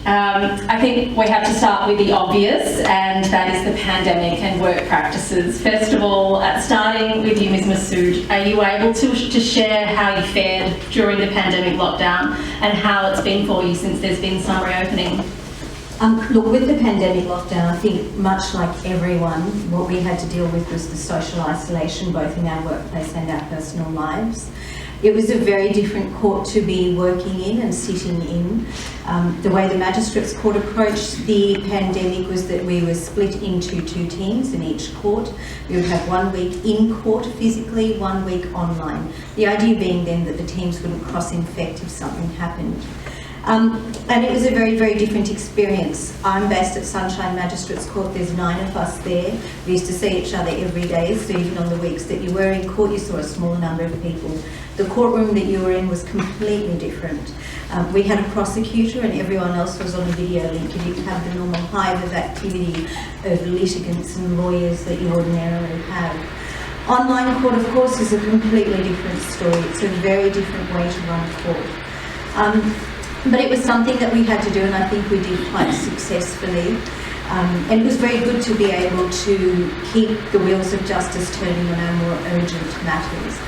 I think we have to start with the obvious, and that is the pandemic and work practices. First of all, starting with you, Ms. Masood, are you able to share how you fared during the pandemic lockdown and how it's been for you since there's been some reopening? Look, with the pandemic lockdown, I think much like everyone, what we had to deal with was the social isolation, both in our workplace and our personal lives. It was a very different court to be working in and sitting in. The way the Magistrates Court approached the pandemic was that we were split into two teams in each court. We would have 1 week in court physically, 1 week online. The idea being then that the teams wouldn't cross-infect if something happened. And it was a very, very different experience. I'm based at Sunshine Magistrates Court. There's 9 of us there. We used to see each other every day, so even on the weeks that you were in court, you saw a smaller number of people. The courtroom that you were in was completely different. We had a prosecutor and everyone else was on a video link. You didn't have the normal hive of activity of litigants and lawyers that you ordinarily have. Online court, of course, is a completely different story. It's a very different way to run court. But it was something that we had to do, and I think we did quite successfully. And it was very good to be able to keep the wheels of justice turning on our more urgent matters.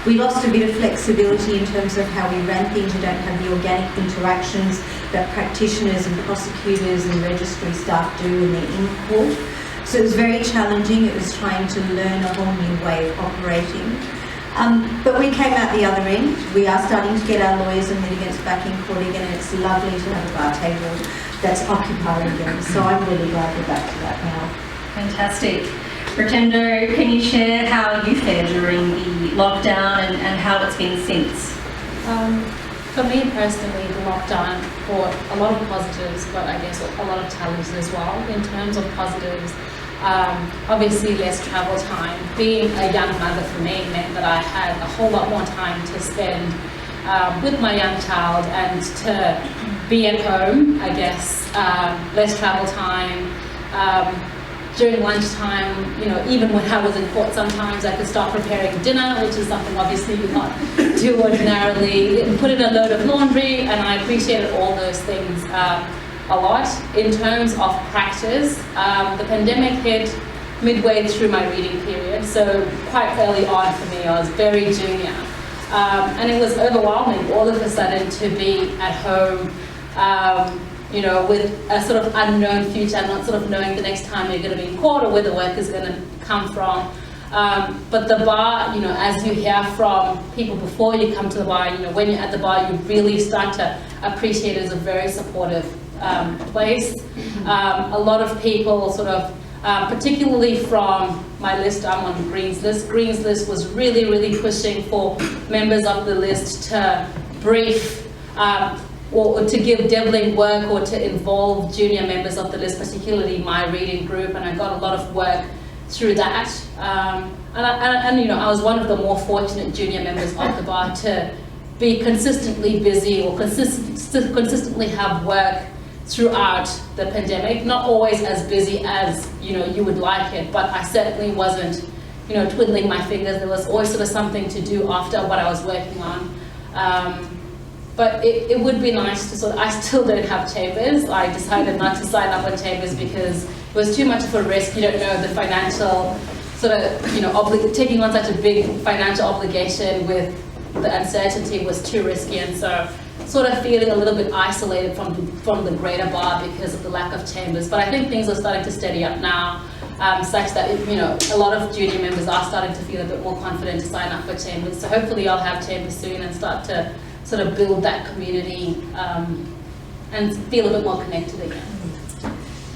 We lost a bit of flexibility in terms of how we ran things. You don't have the organic interactions that practitioners and prosecutors and registry staff do when they're in court. So it was very challenging. It was trying to learn a whole new way of operating. But we came out the other end. We are starting to get our lawyers and litigants back in court again, and it's lovely to have a bar table that's occupying them. So I'm really glad we're back to that now. Fantastic. Rutendo, can you share how you fared during the lockdown and how it's been since? For me personally, the lockdown brought a lot of positives, but I guess a lot of challenges as well. In terms of positives, obviously less travel time. Being a young mother for me meant that I had a whole lot more time to spend with my young child and to be at home, I guess. Less travel time. During lunchtime, even when I was in court, sometimes I could start preparing dinner, which is something obviously you not do ordinarily, put in a load of laundry, and I appreciated all those things a lot. In terms of practice, the pandemic hit midway through my reading period, so quite early on for me. I was very junior, and it was overwhelming all of a sudden to be at home, with a sort of unknown future, not sort of knowing the next time you're going to be in court or where the work is going to come from. But the bar, as you hear from people before you come to the bar, when you're at the bar, you really start to appreciate it as a very supportive place. A lot of people sort of, particularly from my list, I'm on Green's list. Green's list was really, really pushing for members of the list to brief or to give deviling work or to involve junior members of the list, particularly my reading group, and I got a lot of work through that. I was one of the more fortunate junior members of the bar to be consistently busy or consistently have work throughout the pandemic. Not always as busy as you would like it, but I certainly wasn't twiddling my fingers. There was always sort of something to do after what I was working on. But it would be nice to I still don't have chambers. I decided not to sign up on chambers because it was too much of a risk. You don't know the financial taking on such a big financial obligation with the uncertainty was too risky, and so sort of feeling a little bit isolated from the greater bar because of the lack of chambers. But I think things are starting to steady up now, such that a lot of junior members are starting to feel a bit more confident to sign up for chambers. So hopefully I'll have chambers soon and start to sort of build that community and feel a bit more connected again.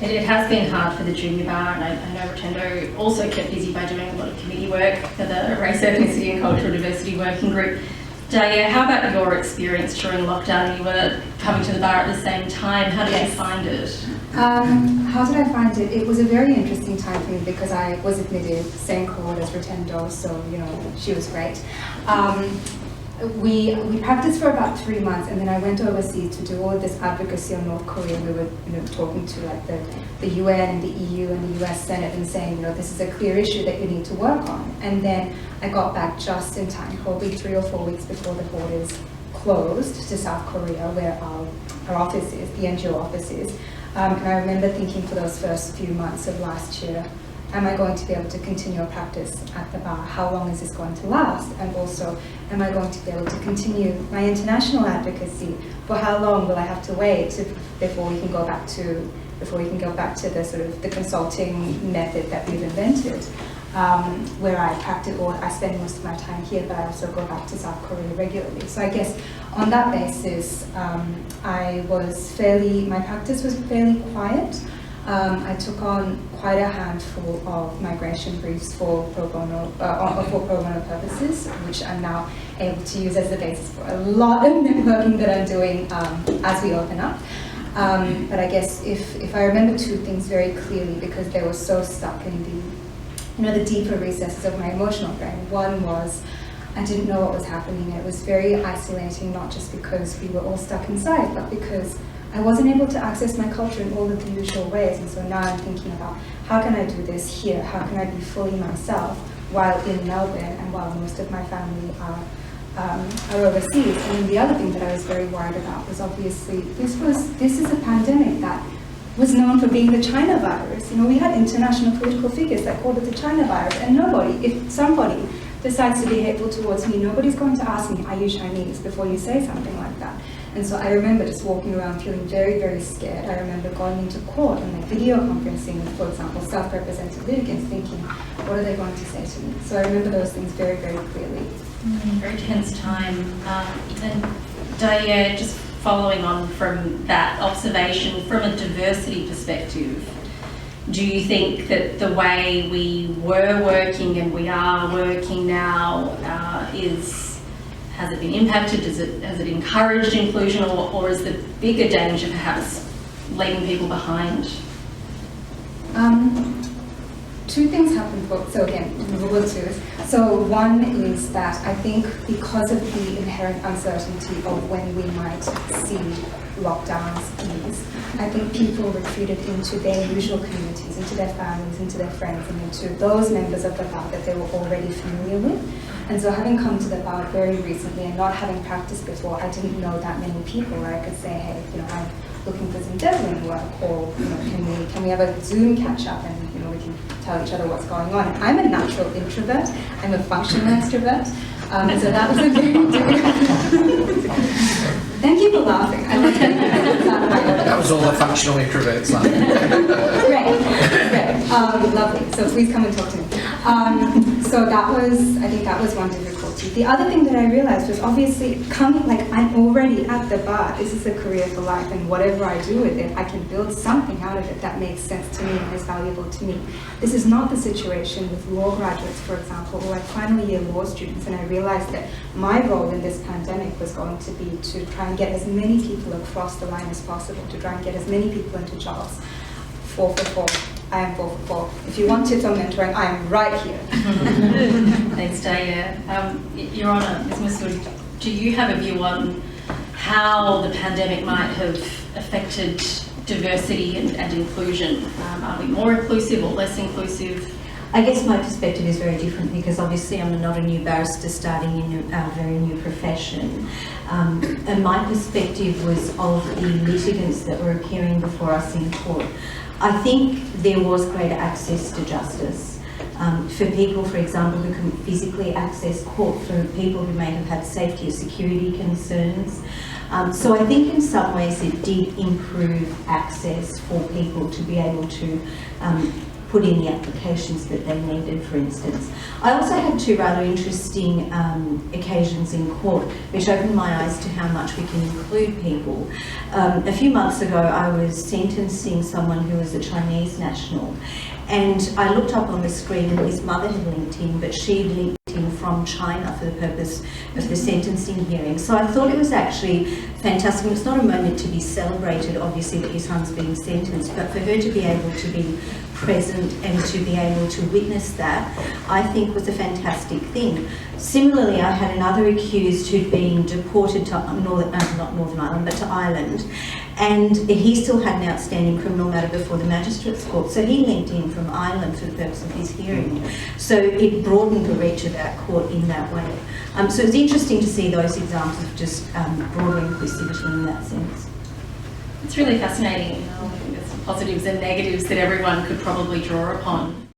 It has been hard for the junior bar, and I know Rutendo also kept busy by doing a lot of committee work for the Race, Ethnicity and Cultural Diversity Working Group. Daye, how about your experience during lockdown? You were coming to the bar at the same time. How did you find it? How did I find it? It was a very interesting time for me because I was admitted same cohort as Rutendo, so she was great. We practiced for about 3 months, and then I went overseas to do all of this advocacy on North Korea. We were talking to the UN and the EU and the US Senate and saying, this is a clear issue that you need to work on. And then I got back just in time, probably 3 or 4 weeks before the borders closed to South Korea, where our our offices, the NGO offices. And I remember thinking for those first few months of last year, am I going to be able to continue a practice at the bar? How long is this going to last? And also, am I going to be able to continue my international advocacy? For how long will I have to wait before we can go back to the sort of the consulting method that we've invented, where I practice, or I spend most of my time here, but I also go back to South Korea regularly. So I guess on that basis, my practice was fairly quiet. I took on quite a handful of migration briefs for pro bono purposes, which I'm now able to use as the basis for a lot of networking that I'm doing as we open up. But I guess if I remember two things very clearly, because they were so stuck in the deeper recesses of my emotional brain. One was I didn't know what was happening. It was very isolating, not just because we were all stuck inside, but because I wasn't able to access my culture in all of the usual ways. And so now I'm thinking about how can I do this here? How can I be fully myself while in Melbourne and while most of my family are overseas? And then the other thing that I was very worried about was obviously this is a pandemic that was known for being the China virus. We had international political figures that called it the China virus, and if somebody decides to be hateful towards me, nobody's going to ask me, are you Chinese, before you say something like that. And so I remember just walking around feeling very, very scared. I remember going into court and video conferencing, for example, self-represented litigants, thinking, what are they going to say to me? So I remember those things very, very clearly. Very tense time. And Daye, just following on from that observation, from a diversity perspective, do you think that the way we were working and we are working now has it been impacted? Has it encouraged inclusion, or is the bigger danger perhaps leaving people behind? Two things happened. So again, rule two. So one is that I think because of the inherent uncertainty of when we might see lockdowns ease, I think people retreated into their usual communities, into their families, into their friends, and into those members of the bar that they were already familiar with. And so having come to the bar very recently and not having practiced before, I didn't know that many people where I could say, hey, I'm looking for some deadline work, or can we have a Zoom catch up and we can tell each other what's going on. And I'm a natural introvert. I'm a functional extrovert. So that was a very difficult. Thank you for laughing. That was all the functional introverts laughing. Great. Lovely. So please come and talk to me. So I think that was one difficulty. The other thing that I realized was obviously I'm already at the bar. This is a career for life, and whatever I do with it, I can build something out of it that makes sense to me and is valuable to me. This is not the situation with law graduates, for example, or final year law students, and I realized that my role in this pandemic was going to be to try and get as many people across the line as possible, to try and get as many people into jobs. 4 for 4. I am 4 for 4. If you want tips on mentoring, I am right here. Thanks, Daye. Your Honour, Ms. Masood, do you have a view on how the pandemic might have affected diversity and inclusion? Are we more inclusive or less inclusive? I guess my perspective is very different, because obviously I'm not a new barrister starting in a very new profession. And my perspective was of the litigants that were appearing before us in court. I think there was greater access to justice. For people, for example, who couldn't physically access court, for people who may have had safety or security concerns. So I think in some ways it did improve access for people to be able to put in the applications that they needed, for instance. I also had two rather interesting occasions in court which opened my eyes to how much we can include people. A few months ago I was sentencing someone who was a Chinese national, and I looked up on the screen and his mother had linked in, but she linked in from China for the purpose of the sentencing hearing. So I thought it was actually fantastic. It's not a moment to be celebrated, obviously, that your son's being sentenced, but for her to be able to be present and to be able to witness that, I think was a fantastic thing. Similarly, I had another accused who'd been deported to not Northern Ireland, but to Ireland, and he still had an outstanding criminal matter before the Magistrate's Court, so he linked in from Ireland for the purpose of his hearing. So it broadened the reach of our court in that way. So it's interesting to see those examples of just broader inclusivity in that sense. It's really fascinating. I think there's positives and negatives that everyone could probably draw upon.